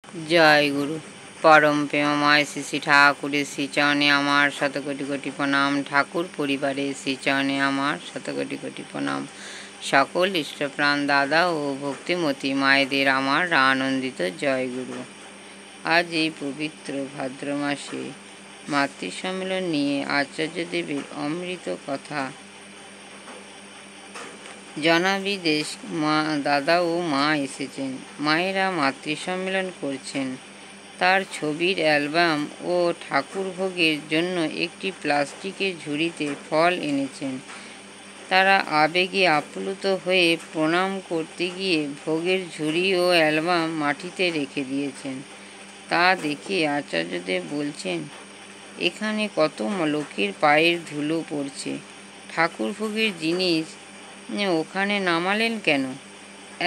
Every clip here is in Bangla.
জয় গুরু। পরম প্রেমময় শ্রী শ্রী ঠাকুরের শ্রীচরণে আমার শতকোটি কোটি প্রণাম। ঠাকুর পরিবারের শ্রীচরণে আমার শতকোটি কোটি প্রণাম। সকল ইষ্টপ্রাণ দাদা ও ভক্তিমতী মায়েদের আমার আনন্দিত জয় গুরু। আজ এই পবিত্র ভাদ্র মাসে মাতৃ সম্মেলন নিয়ে আচার্যদেবের অমৃত কথা জনাবিদেশ মা দাদা ও মা এসেছেন। মায়েরা মাতৃ সম্মেলন করছেন। তার ছবির অ্যালবাম ও ঠাকুর ভোগের জন্য একটি প্লাস্টিকের ঝুড়িতে ফল এনেছেন। তারা আবেগে আপ্লুত হয়ে প্রণাম করতে গিয়ে ভোগের ঝুড়ি ও অ্যালবাম মাটিতে রেখে দিয়েছেন। তা দেখে আচার্যদেব বলছেন, এখানে কত লোকের পায়ের ধুলো পড়ছে, ঠাকুর ভোগের জিনিস ওখানে নামালেন কেন?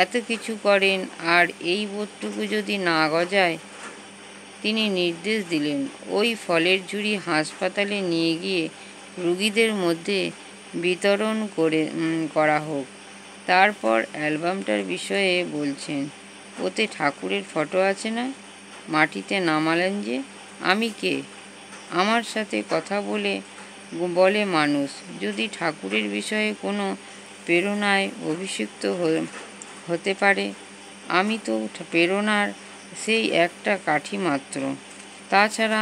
এত কিছু করেন আর এই বোধটুকু যদি না গজায়? তিনি নির্দেশ দিলেন, ওই ফলের ঝুড়ি হাসপাতালে নিয়ে গিয়ে রুগীদের মধ্যে বিতরণ করা হোক। তারপর অ্যালবামটার বিষয়ে বলছেন, ওতে ঠাকুরের ফটো আছে না? মাটিতে নামালেন যে? আমি কে? আমার সাথে কথা বলে মানুষ যদি ঠাকুরের বিষয়ে কোনো প্রেরণায় অভিষিক্ত হতে পারে, আমি তো প্রেরণার সেই একটা কাঠি মাত্র। তাছাড়া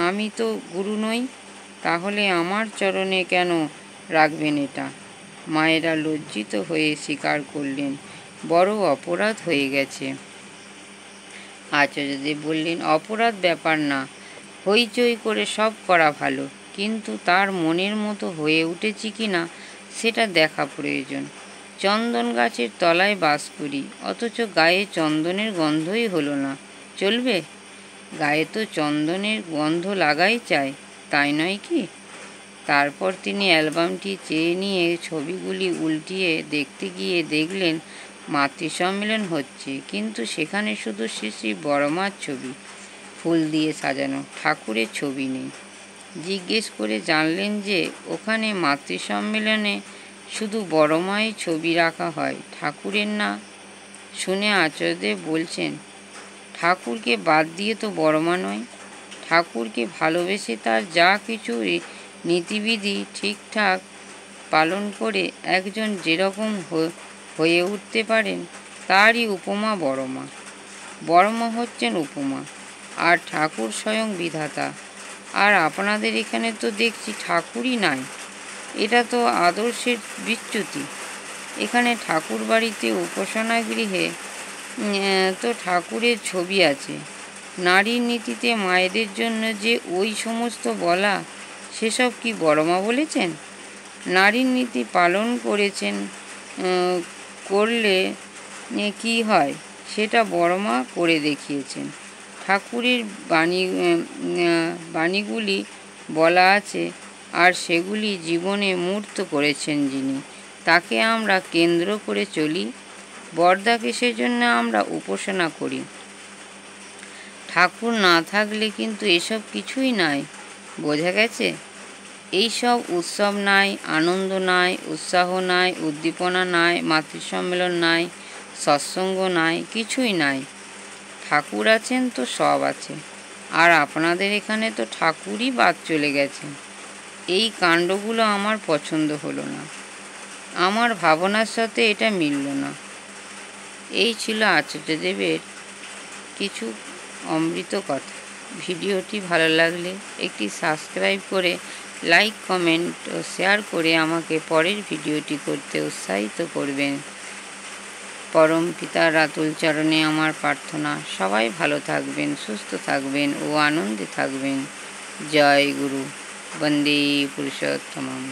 আমি তো গুরু নই। তাহলে আমার চরণে কেন রাখবেন এটা? মায়েরা লজ্জিত হয়ে স্বীকার করলেন, বড় অপরাধ হয়ে গেছে। আচার্যদেব বললেন, অপরাধ ব্যাপার না, হইচই করে সব করা ভালো, কিন্তু তার মনের মতো হয়ে উঠেছি কি না সেটা দেখা প্রয়োজন। চন্দন গাছের তলায় বাস করি, অথচ গায়ে চন্দনের গন্ধই হলো না, চলবে? গায়ে তো চন্দনের গন্ধ লাগাই চাই, তাই নয় কি? তারপর তিনি অ্যালবামটি চেয়ে নিয়ে ছবিগুলি উল্টিয়ে দেখতে গিয়ে দেখলেন মাতৃ সম্মেলন হচ্ছে, কিন্তু সেখানে শুধু শ্রী শ্রী বড়মার ছবি, ফুল দিয়ে সাজানো, ঠাকুরের ছবি নেই। জিজ্ঞেস করে জানলেন যে ওখানে মাতৃ সম্মেলনে শুধু বড়মায়ের ছবি রাখা হয়, ঠাকুরের না। শুনে আচার্যদেব বলছেন, ঠাকুরকে বাদ দিয়ে তো বড়মা নয়। ঠাকুরকে ভালোবেসে তার যা কিছু নীতিবিধি ঠিকঠাক পালন করে একজন যেরকম হয়ে উঠতে পারেন, তারই উপমা বড়মা। বড়মা হচ্ছেন উপমা, আর ঠাকুর স্বয়ং বিধাতা। আর আপনাদের এখানে তো দেখছি ঠাকুরই নাই। এটা তো আদর্শের বিচ্যুতি। এখানে ঠাকুর বাড়িতে উপাসনা গৃহে তো ঠাকুরের ছবি আছে। নারীর নীতিতে মায়েদের জন্য যে ওই সমস্ত বলা, সেসব কি বড়মা বলেছেন? নারীর নীতি পালন করলে কি হয় সেটা বড়মা করে দেখিয়েছেন। ঠাকুরের বাণীগুলি বলা আছে, আর সেগুলি জীবনে মূর্ত করেছেন যিনি, তাকে আমরা কেন্দ্র করে চলি। বরদাকে সেজন্য আমরা উপাসনা করি। ঠাকুর না থাকলে কিন্তু এসব কিছুই নাই। বোঝা গেছে? এইসব উৎসব নাই, আনন্দ নাই, উৎসাহ নাই, উদ্দীপনা নাই, মাতৃ সম্মেলন নাই, সৎসঙ্গ নাই, কিছুই নাই। ঠাকুর আছেন তো সব আছে। আর আপনাদের এখানে তো ঠাকুরই বাদ চলে গেছেন। এই কাণ্ডগুলো আমার পছন্দ হলো না, আমার ভাবনার সাথে এটা মিলল না। এই ছিল আচার্যদেবের কিছু অমৃত কথা। ভিডিওটি ভালো লাগলে একটি সাবস্ক্রাইব করে, লাইক, কমেন্ট ও শেয়ার করে আমাকে পরের ভিডিওটি করতে উৎসাহিত করবেন। পরম পিতার আতুল চরণে আমার প্রার্থনা, সবাই ভালো থাকবেন, সুস্থ থাকবেন ও আনন্দে থাকবেন। জয় গুরু। বন্দে পুরুষোত্তমম।